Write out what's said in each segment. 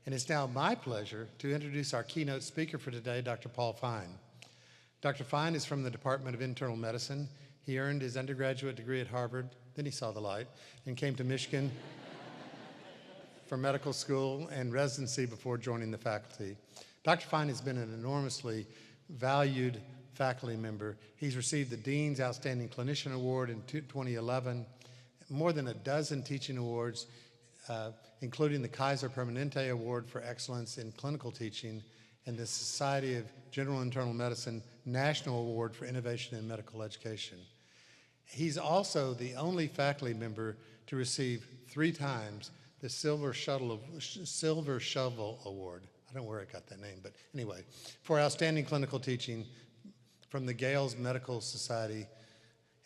And it's now my pleasure to introduce our keynote speaker for today, Dr. Paul Fine. Dr. Fine is from the Department of Internal Medicine. He earned his undergraduate degree at Harvard, then he saw the light, and came to Michigan for medical school and residency before joining the faculty. Dr. Fine has been an enormously valued faculty member. He's received the Dean's Outstanding Clinician Award in 2011, more than a dozen teaching awards, including the Kaiser Permanente Award for Excellence in Clinical Teaching and the Society of General Internal Medicine National Award for Innovation in Medical Education. He's also the only faculty member to receive 3 times the Silver Shovel Award. I don't know where I got that name, but anyway, for outstanding clinical teaching from the Gales Medical Society,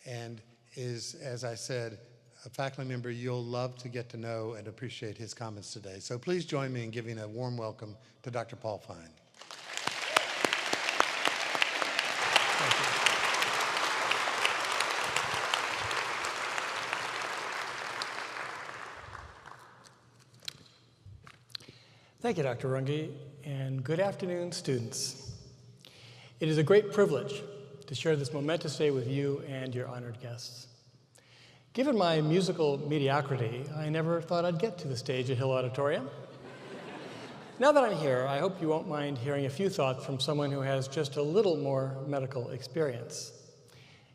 and is, as I said, a faculty member you'll love to get to know and appreciate his comments today. So please join me in giving a warm welcome to Dr. Paul Fine. Thank you. Thank you, Dr. Runge, and good afternoon, students. It is a great privilege to share this momentous day with you and your honored guests. Given my musical mediocrity, I never thought I'd get to the stage at Hill Auditorium. Now that I'm here, I hope you won't mind hearing a few thoughts from someone who has just a little more medical experience.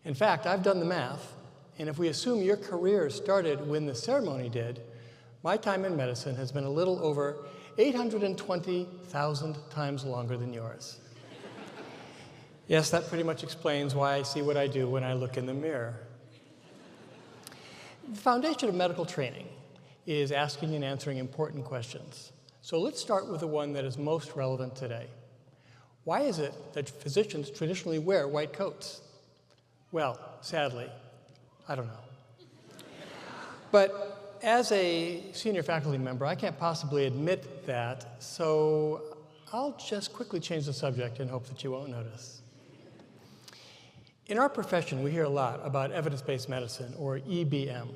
In fact, I've done the math, and if we assume your career started when the ceremony did, my time in medicine has been a little over 820,000 times longer than yours. Yes, that pretty much explains why I see what I do when I look in the mirror. The foundation of medical training is asking and answering important questions. So let's start with the one that is most relevant today. Why is it that physicians traditionally wear white coats? Well, sadly, I don't know. But as a senior faculty member, I can't possibly admit that, so I'll just quickly change the subject and hope that you won't notice. In our profession, we hear a lot about evidence-based medicine, or EBM.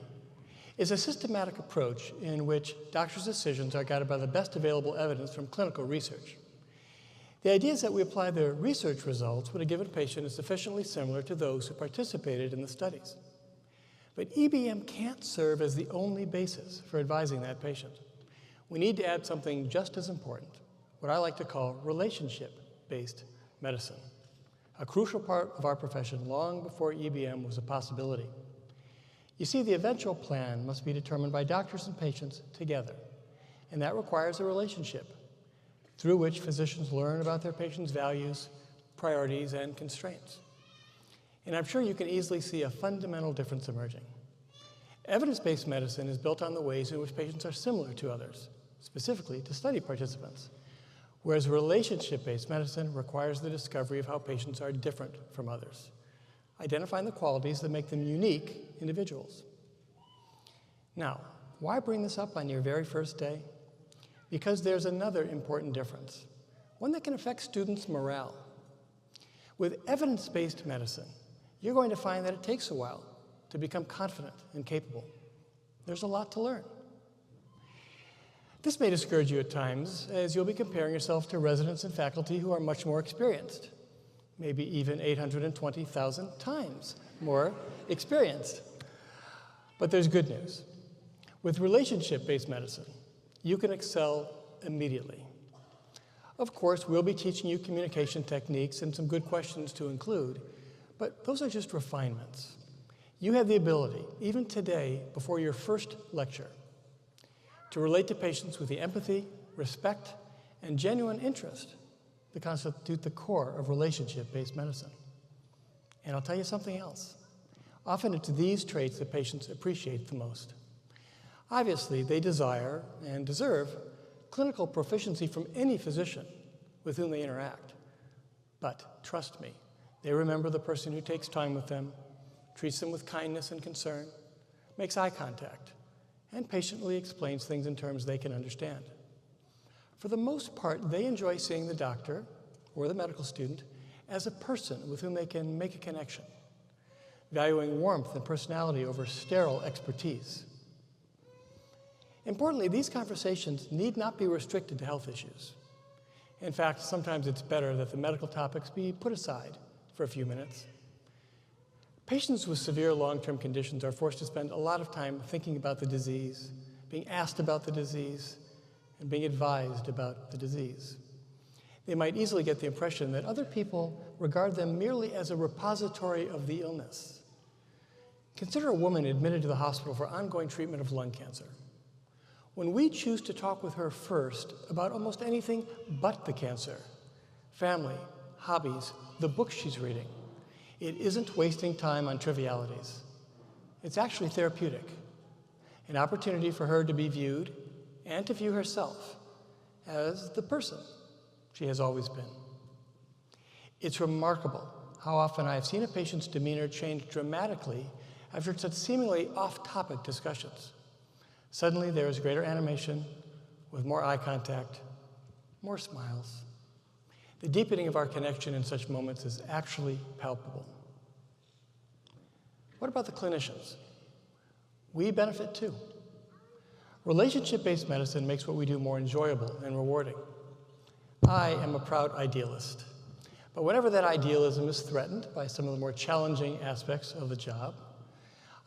It's a systematic approach in which doctors' decisions are guided by the best available evidence from clinical research. The idea is that we apply the research results when a given patient is sufficiently similar to those who participated in the studies. But EBM can't serve as the only basis for advising that patient. We need to add something just as important, what I like to call relationship-based medicine, a crucial part of our profession long before EBM was a possibility. You see, the eventual plan must be determined by doctors and patients together, and that requires a relationship through which physicians learn about their patients' values, priorities, and constraints. And I'm sure you can easily see a fundamental difference emerging. Evidence-based medicine is built on the ways in which patients are similar to others, specifically to study participants, whereas relationship-based medicine requires the discovery of how patients are different from others, identifying the qualities that make them unique individuals. Now, why bring this up on your very first day? Because there's another important difference, one that can affect students' morale. With evidence-based medicine, you're going to find that it takes a while to become confident and capable. There's a lot to learn. This may discourage you at times, as you'll be comparing yourself to residents and faculty who are much more experienced, maybe even 820,000 times more experienced. But there's good news. With relationship-based medicine, you can excel immediately. Of course, we'll be teaching you communication techniques and some good questions to include, but those are just refinements. You have the ability, even today, before your first lecture, to relate to patients with the empathy, respect, and genuine interest that constitute the core of relationship-based medicine. And I'll tell you something else. Often it's these traits that patients appreciate the most. Obviously, they desire and deserve clinical proficiency from any physician with whom they interact. But trust me, they remember the person who takes time with them, treats them with kindness and concern, makes eye contact, and patiently explains things in terms they can understand. For the most part, they enjoy seeing the doctor or the medical student as a person with whom they can make a connection, valuing warmth and personality over sterile expertise. Importantly, these conversations need not be restricted to health issues. In fact, sometimes it's better that the medical topics be put aside for a few minutes. Patients with severe long-term conditions are forced to spend a lot of time thinking about the disease, being asked about the disease, and being advised about the disease. They might easily get the impression that other people regard them merely as a repository of the illness. Consider a woman admitted to the hospital for ongoing treatment of lung cancer. When we choose to talk with her first about almost anything but the cancer, family, hobbies, the books she's reading, it isn't wasting time on trivialities. It's actually therapeutic, an opportunity for her to be viewed and to view herself as the person she has always been. It's remarkable how often I have seen a patient's demeanor change dramatically after such seemingly off-topic discussions. Suddenly, there is greater animation with more eye contact, more smiles. The deepening of our connection in such moments is actually palpable. What about the clinicians? We benefit too. Relationship-based medicine makes what we do more enjoyable and rewarding. I am a proud idealist, but whenever that idealism is threatened by some of the more challenging aspects of the job,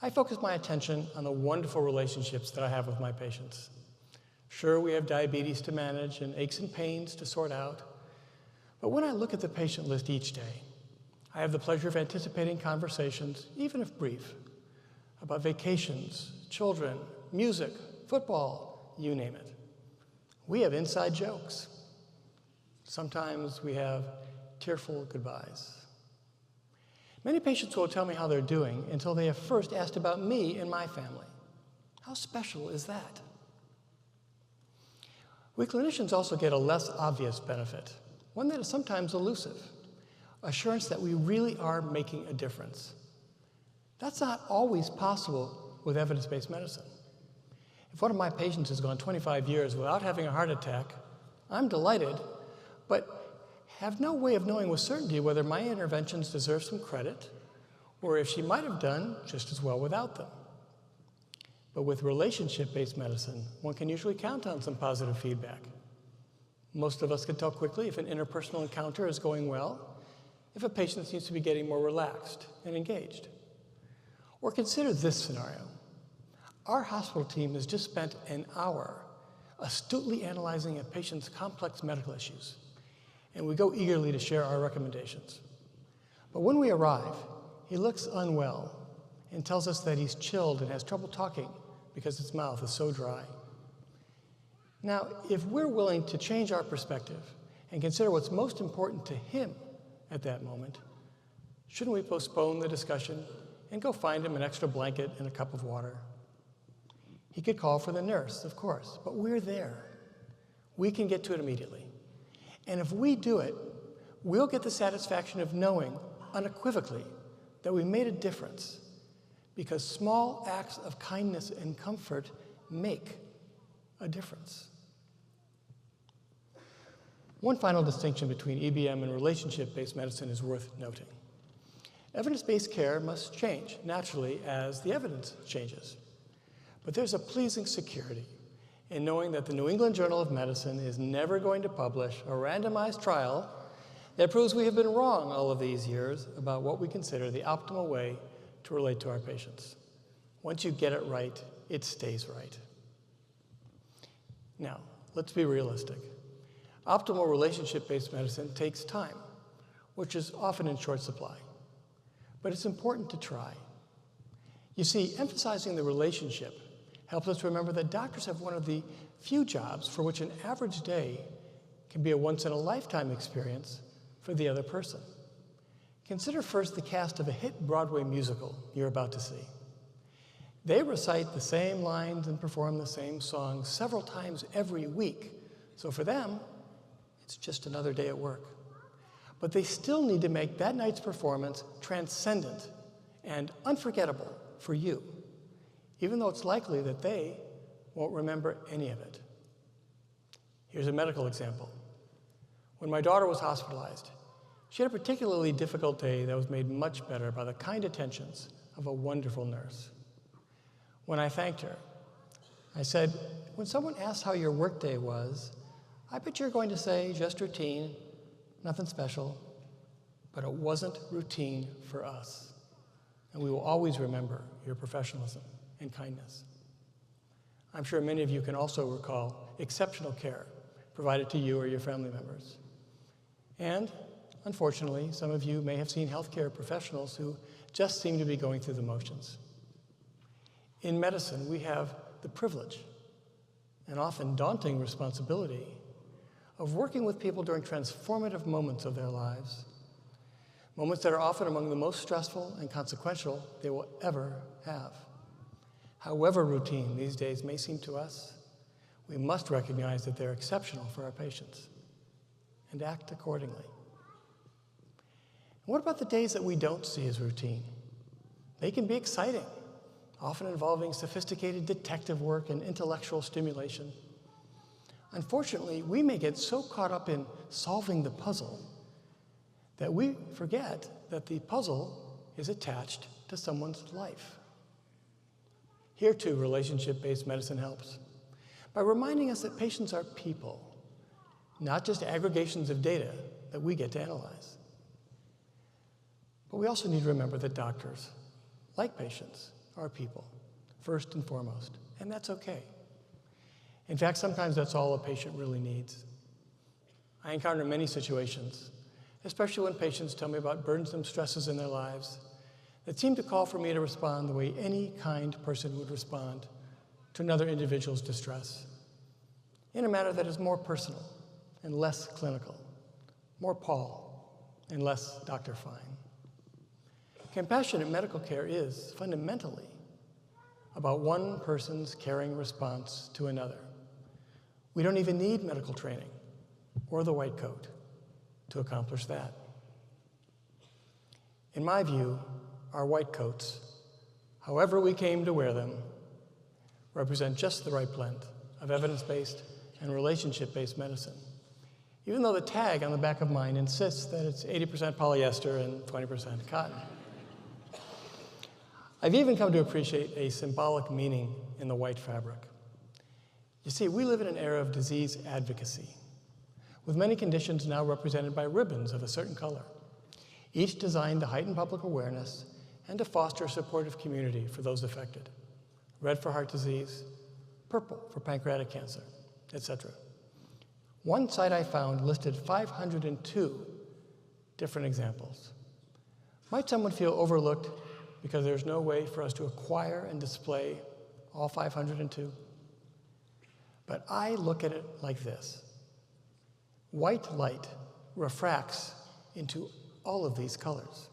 I focus my attention on the wonderful relationships that I have with my patients. Sure, we have diabetes to manage and aches and pains to sort out, but when I look at the patient list each day, I have the pleasure of anticipating conversations, even if brief, about vacations, children, music, football, you name it. We have inside jokes. Sometimes we have tearful goodbyes. Many patients will tell me how they're doing until they have first asked about me and my family. How special is that? We clinicians also get a less obvious benefit, one that is sometimes elusive, assurance that we really are making a difference. That's not always possible with evidence-based medicine. If one of my patients has gone 25 years without having a heart attack, I'm delighted, but have no way of knowing with certainty whether my interventions deserve some credit or if she might have done just as well without them. But with relationship-based medicine, one can usually count on some positive feedback. Most of us can tell quickly if an interpersonal encounter is going well, if a patient seems to be getting more relaxed and engaged. Or consider this scenario. Our hospital team has just spent an hour astutely analyzing a patient's complex medical issues, and we go eagerly to share our recommendations. But when we arrive, he looks unwell and tells us that he's chilled and has trouble talking because his mouth is so dry. Now, if we're willing to change our perspective and consider what's most important to him at that moment, shouldn't we postpone the discussion and go find him an extra blanket and a cup of water? He could call for the nurse, of course, but we're there. We can get to it immediately. And if we do it, we'll get the satisfaction of knowing unequivocally that we made a difference, because small acts of kindness and comfort make a difference. One final distinction between EBM and relationship-based medicine is worth noting. Evidence-based care must change naturally as the evidence changes. But there's a pleasing security in knowing that the New England Journal of Medicine is never going to publish a randomized trial that proves we have been wrong all of these years about what we consider the optimal way to relate to our patients. Once you get it right, it stays right. Now, let's be realistic. Optimal relationship-based medicine takes time, which is often in short supply. But it's important to try. You see, emphasizing the relationship helps us remember that doctors have one of the few jobs for which an average day can be a once-in-a-lifetime experience for the other person. Consider first the cast of a hit Broadway musical you're about to see. They recite the same lines and perform the same songs several times every week, so for them, it's just another day at work. But they still need to make that night's performance transcendent and unforgettable for you, even though it's likely that they won't remember any of it. Here's a medical example. When my daughter was hospitalized, she had a particularly difficult day that was made much better by the kind attentions of a wonderful nurse. When I thanked her, I said, when someone asks how your workday was, I bet you're going to say just routine, nothing special, but it wasn't routine for us. And we will always remember your professionalism and kindness. I'm sure many of you can also recall exceptional care provided to you or your family members. And unfortunately, some of you may have seen healthcare professionals who just seem to be going through the motions. In medicine, we have the privilege and often daunting responsibility of working with people during transformative moments of their lives, moments that are often among the most stressful and consequential they will ever have. However routine these days may seem to us, we must recognize that they're exceptional for our patients and act accordingly. What about the days that we don't see as routine? They can be exciting, often involving sophisticated detective work and intellectual stimulation. Unfortunately, we may get so caught up in solving the puzzle that we forget that the puzzle is attached to someone's life. Here too, relationship-based medicine helps by reminding us that patients are people, not just aggregations of data that we get to analyze. But we also need to remember that doctors, like patients, are people, first and foremost, and that's okay. In fact, sometimes that's all a patient really needs. I encounter many situations, especially when patients tell me about burdensome stresses in their lives that seem to call for me to respond the way any kind person would respond to another individual's distress, in a manner that is more personal and less clinical, more Paul and less Dr. Fine. Compassionate medical care is fundamentally about one person's caring response to another. We don't even need medical training or the white coat to accomplish that. In my view, our white coats, however we came to wear them, represent just the right blend of evidence-based and relationship-based medicine, even though the tag on the back of mine insists that it's 80% polyester and 20% cotton. I've even come to appreciate a symbolic meaning in the white fabric. You see, we live in an era of disease advocacy, with many conditions now represented by ribbons of a certain color, each designed to heighten public awareness and to foster a supportive community for those affected. Red for heart disease, purple for pancreatic cancer, etc. One site I found listed 502 different examples. Might someone feel overlooked because there's no way for us to acquire and display all 502? But I look at it like this. White light refracts into all of these colors.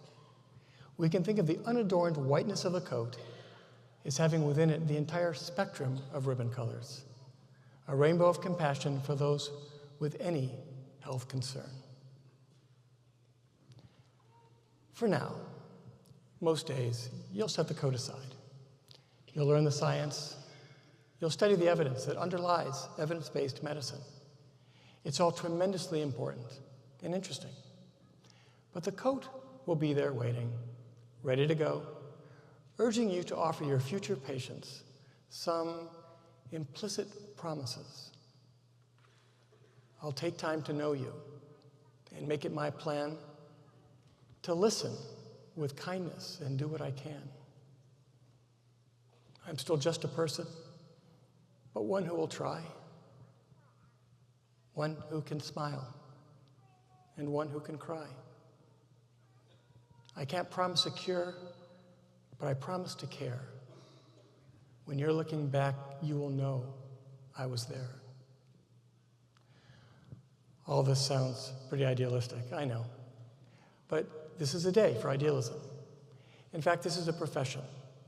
We can think of the unadorned whiteness of a coat as having within it the entire spectrum of ribbon colors, a rainbow of compassion for those with any health concern. For now, most days, you'll set the coat aside. You'll learn the science. You'll study the evidence that underlies evidence-based medicine. It's all tremendously important and interesting. But the coat will be there waiting, ready to go, urging you to offer your future patients some implicit promises. I'll take time to know you and make it my plan to listen with kindness and do what I can. I'm still just a person, but one who will try, one who can smile, and one who can cry. I can't promise a cure, but I promise to care. When you're looking back, you will know I was there. All this sounds pretty idealistic, I know. But this is a day for idealism. In fact, this is a profession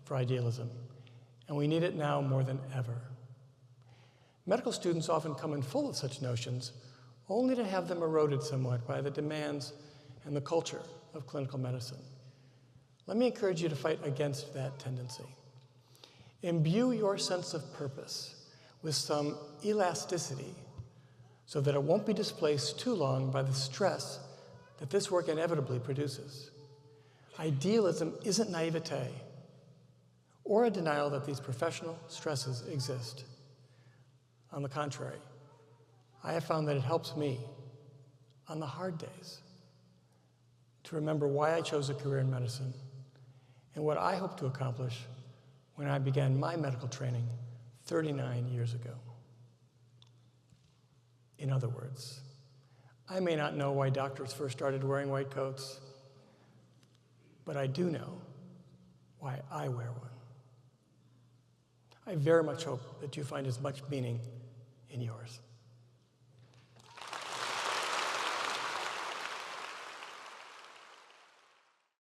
for idealism, and we need it now more than ever. Medical students often come in full of such notions, only to have them eroded somewhat by the demands and the culture of clinical medicine. Let me encourage you to fight against that tendency. Imbue your sense of purpose with some elasticity so that it won't be displaced too long by the stress that this work inevitably produces. Idealism isn't naivete or a denial that these professional stresses exist. On the contrary, I have found that it helps me on the hard days to remember why I chose a career in medicine and what I hope to accomplish when I began my medical training 39 years ago. In other words, I may not know why doctors first started wearing white coats, but I do know why I wear one. I very much hope that you find as much meaning in yours.